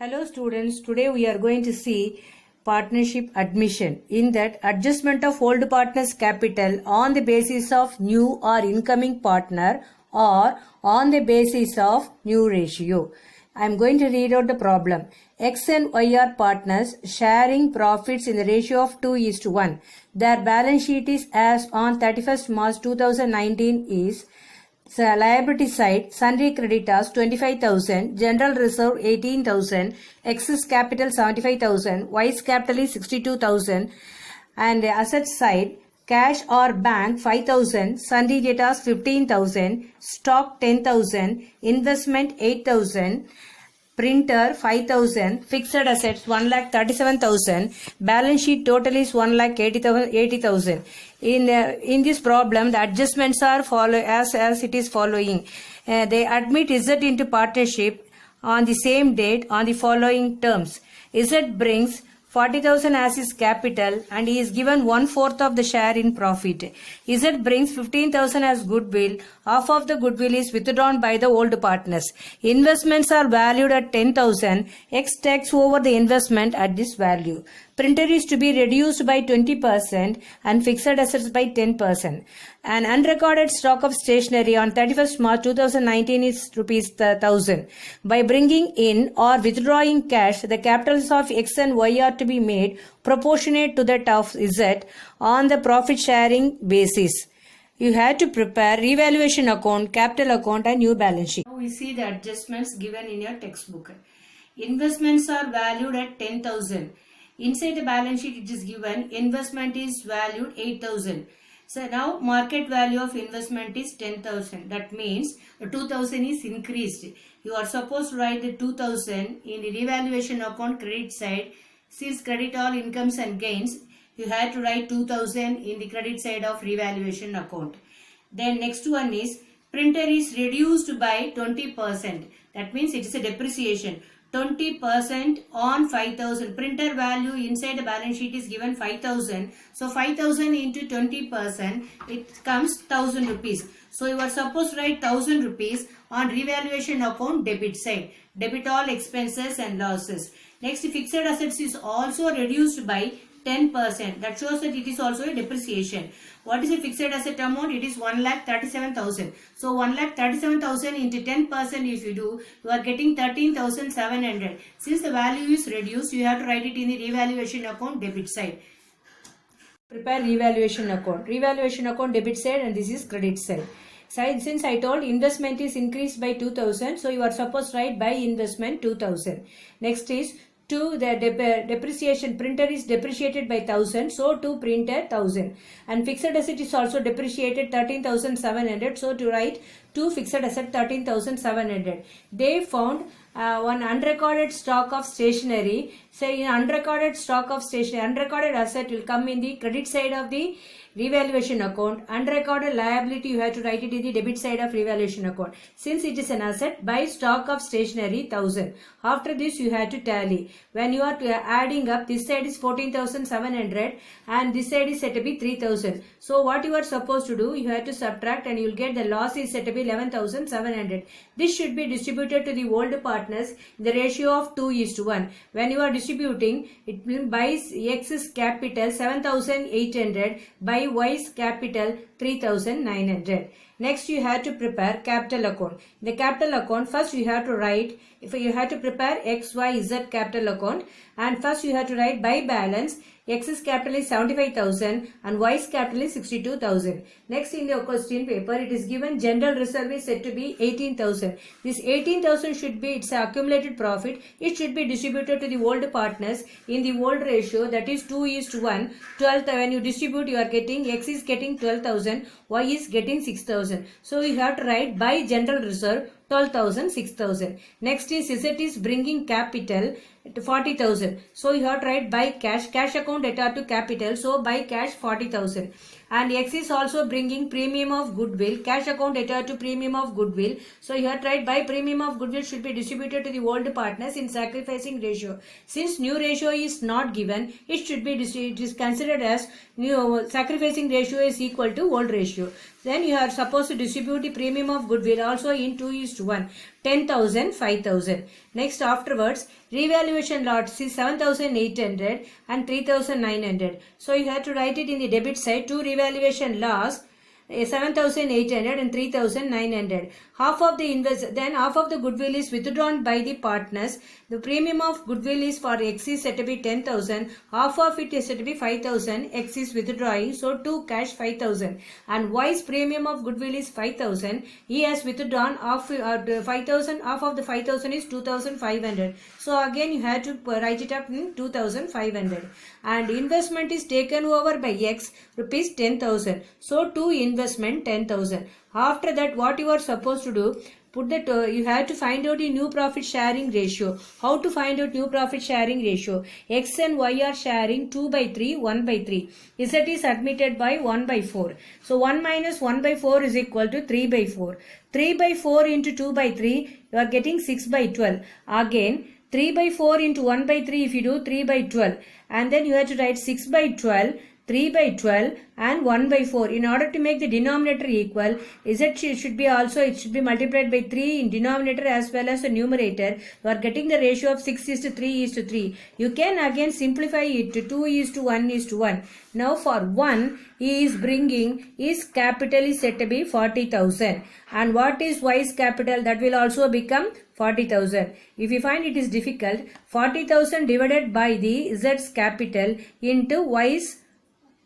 Hello students, today we are going to see partnership admission. In that, adjustment of old partner's capital on the basis of new or incoming partner or on the basis of new ratio. I am going to read out the problem. X and Y are partners sharing profits in the ratio of 2:1. Their balance sheet is as on 31st March 2019 is liability side, sundry creditors 25,000, general reserve 18,000, excess capital 75,000, vice capital is 62,000, and asset side, cash or bank 5,000, sundry debtors 15,000, stock 10,000, investment 8,000, printer 5,000, fixed assets 1,37,000, balance sheet total is 1,80,000. In this problem, the adjustments are as it is following. They admit Z into partnership on the same date on the following terms. Z brings 40,000 as his capital and he is given 1/4 of the share in profit. Z brings 15,000 as goodwill. Half of the goodwill is withdrawn by the old partners. Investments are valued at 10,000. X takes over the investment at this value. Printer is to be reduced by 20% and fixed assets by 10%. An unrecorded stock of stationery on 31st March 2019 is rupees 1,000. By bringing in or withdrawing cash, the capitals of X and Y are to be made proportionate to that of Z on the profit sharing basis. You have to prepare revaluation account, capital account and new balance sheet. Now we see the adjustments given in your textbook. Investments are valued at 10,000. Inside the balance sheet it is given investment is valued 8,000. So now market value of investment is 10,000. That means 2,000 is increased. You are supposed to write the 2,000 in the revaluation account credit side. Since credit all incomes and gains, you have to write 2,000 in the credit side of revaluation account. Then next one is printer is reduced by 20%. That means it is a depreciation. 20% on 5,000. Printer value inside the balance sheet is given 5,000. So 5,000 into 20%, it comes 1,000 rupees. So you are supposed to write 1,000 rupees on revaluation account debit side. Debit all expenses and losses. Next, fixed assets is also reduced by 10%. That shows that it is also a depreciation. What is a fixed asset amount? It is 1,37,000. So 1,37,000 into 10% if you do, you are getting 13,700. Since the value is reduced, you have to write it in the revaluation account debit side. Prepare revaluation account. Revaluation account debit side and this is credit side. Since I told investment is increased by 2,000, so you are supposed to write by investment 2,000. Next is to the depreciation, printer is depreciated by 1,000, so to printer 1,000, and fixed asset is also depreciated 13,700, so to write to fixed asset 13,700. They found one unrecorded stock of stationery. Say in unrecorded stock of stationery, unrecorded asset will come in the credit side of the revaluation account. Unrecorded liability you have to write it in the debit side of revaluation account. Since it is an asset, buy stock of stationery 1,000. After this you have to tally. When you are adding up, this side is 14,700 and this side is set to be 3,000. So what you are supposed to do, you have to subtract and you will get the loss is set to be 11,700. This should be distributed to the old partners in the ratio of 2:1. When you are distributing, it will buy X's capital 7,800, buy Y's capital 3,900. Next you have to prepare capital account. In the capital account, first you have to write, if you have to prepare X, Y, Z capital account, and first you have to write by balance. X's capital is 75,000 and Y's capital is 62,000. Next in the question paper, it is given general reserve is said to be 18,000. This 18,000 should be its accumulated profit. It should be distributed to the old partners in the old ratio, that is 2:1. 12, when you distribute, you are getting X is getting 12,000, Y is getting 6,000. So you have to write by general reserve 12,000, 6,000. Next is Z is bringing capital to 40,000. So you have to write by cash. Cash account debtor to capital. So by cash 40,000. And X is also bringing premium of goodwill. Cash account debtor to premium of goodwill. So you have to write by premium of goodwill should be distributed to the old partners in sacrificing ratio. Since new ratio is not given, it should be it is considered as new sacrificing ratio is equal to old ratio. Then you are supposed to distribute the premium of goodwill also in 2:1. 10,000, 5,000. Next afterwards, revaluation loss is 7,800 and 3,900. So you have to write it in the debit side, to revaluation loss 7,800 and 3,900. Half of the goodwill is withdrawn by the partners. The premium of goodwill is for X is set to be 10,000. Half of it is set to be 5,000. X is withdrawing, so to cash 5,000. And Y's premium of goodwill is 5,000. He has withdrawn half 5,000. Half of the 5,000 is 2,500. So again you have to write it up in 2,500. And investment is taken over by X, rupees 10,000. So to investment 10,000. After that, what you are supposed to do, you have to find out the new profit sharing ratio. How to find out new profit sharing ratio? X and Y are sharing 2 by 3, 1 by 3. Z is admitted by 1 by 4. So 1 minus 1 by 4 is equal to 3 by 4. 3 by 4 into 2 by 3, you are getting 6 by 12. Again, 3 by 4 into 1 by 3, if you do 3 by 12. And then you have to write 6 by 12. 3 by 12 and 1 by 4. In order to make the denominator equal, it should be multiplied by 3 in denominator as well as the numerator. You are getting the ratio of 6:3:3. You can again simplify it to 2:1:1. Now for 1, he is bringing his capital is set to be 40,000. And what is Y's capital? That will also become 40,000. If you find it is difficult, 40,000 divided by the Z's capital into Y's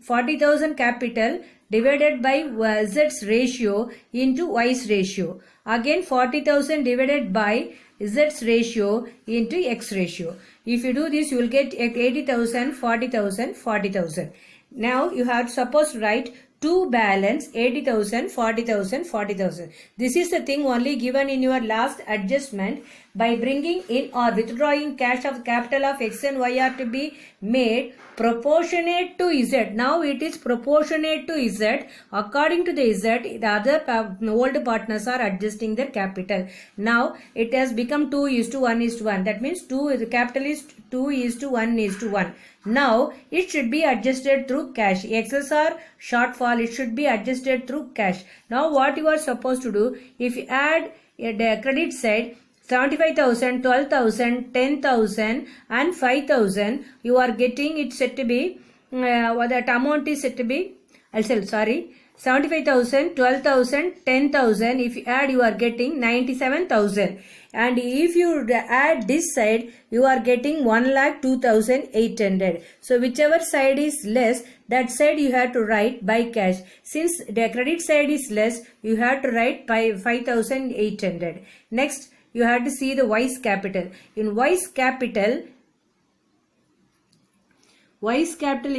40,000 capital divided by Z's ratio into Y's ratio. Again 40,000 divided by Z's ratio into X ratio. If you do this, you will get 80,000, 40,000, 40,000. Now you have suppose to write to balance 80,000, 40,000, 40,000. This is the thing only given in your last adjustment. By bringing in or withdrawing cash of capital of X and Y are to be made proportionate to Z. Now it is proportionate to Z. According to the Z, the other old partners are adjusting their capital. Now it has become 2:1:1. That means the capital is 2:1:1. Now it should be adjusted through cash. Excess or shortfall, it should be adjusted through cash. Now what you are supposed to do, if you add the credit side 75,000, 12,000, 10,000 and 5,000, you are getting it set to be, that amount is set to be, 75,000, 12,000, 10,000, if you add you are getting 97,000. And if you add this side, you are getting 1,02,800. So whichever side is less, that side you have to write by cash. Since the credit side is less, you have to write by 5,800. Next, you have to see the Y's capital. In Y's capital,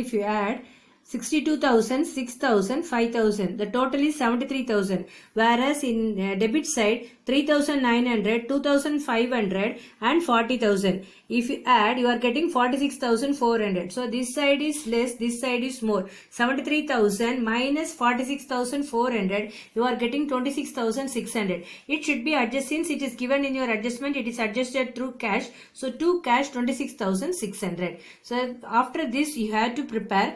if you add 62,000, 6,000, 5,000. The total is 73,000. Whereas in debit side, 3,900, 2,500 and 40,000. If you add, you are getting 46,400. So this side is less, this side is more. 73,000 minus 46,400, you are getting 26,600. It should be adjusted, since it is given in your adjustment, it is adjusted through cash. So to cash 26,600. So after this, you have to prepare.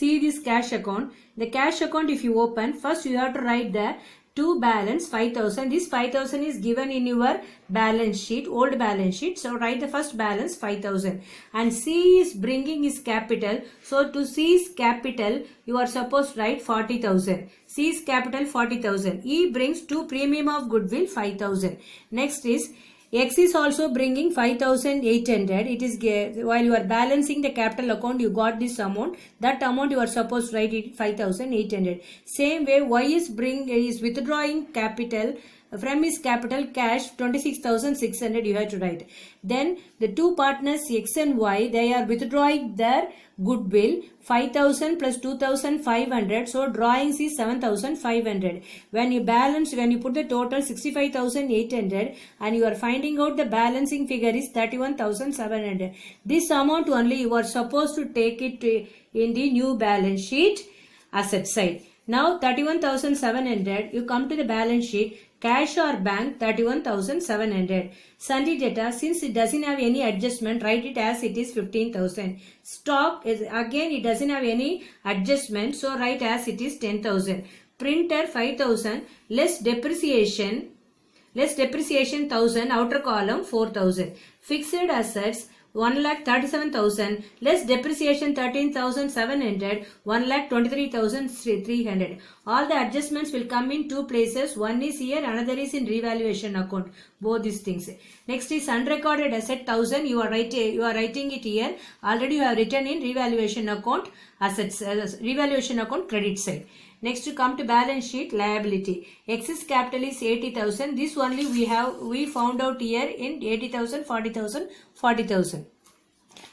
See this cash account. The cash account, if you open, first you have to write the to balance 5,000. This 5,000 is given in your balance sheet, old balance sheet. So write the first balance 5,000. And C is bringing his capital. So to C's capital, you are supposed to write 40,000. C's capital 40,000. E brings to premium of goodwill 5,000. Next is X is also bringing 5,800. It is while you are balancing the capital account, you got this amount. That amount you are supposed to write it 5,800. Same way, Y is withdrawing capital from his capital cash 26,600. You have to write. Then the two partners X and Y, they are withdrawing their goodwill 5,000 plus 2,500. So drawings is 7,500. When you put the total 65,800 and you are finding out the balancing figure is 31,700. This amount only you are supposed to take it in the new balance sheet asset side. Now 31,700, you come to the balance sheet. Cash or bank 31,700. Sundry data, since it doesn't have any adjustment, write it as it is 15,000. Stock is again it doesn't have any adjustment, so write as it is 10,000. Printer 5,000 less depreciation 1,000, outer column 4,000. Fixed assets 1,37,000 less depreciation 13,700, 1,23,300. All the adjustments will come in two places. One is here, another is in revaluation account. Both these things. Next is unrecorded asset 1,000. You are writing it here. Already you have written in revaluation account assets, revaluation account credit side. Next to come to balance sheet liability. Excess capital is 80,000. This only we found out here in 80,000, 40,000, 40,000.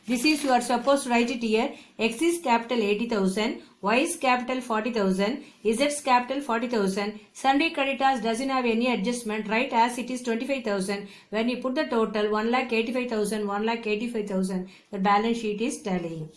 This is you are supposed to write it here. X is capital 80,000, Y is capital 40,000, Z's capital 40,000. Sundry creditors doesn't have any adjustment, right, as it is 25,000. When you put the total 1,85,000, 1,85,000, the balance sheet is tallying.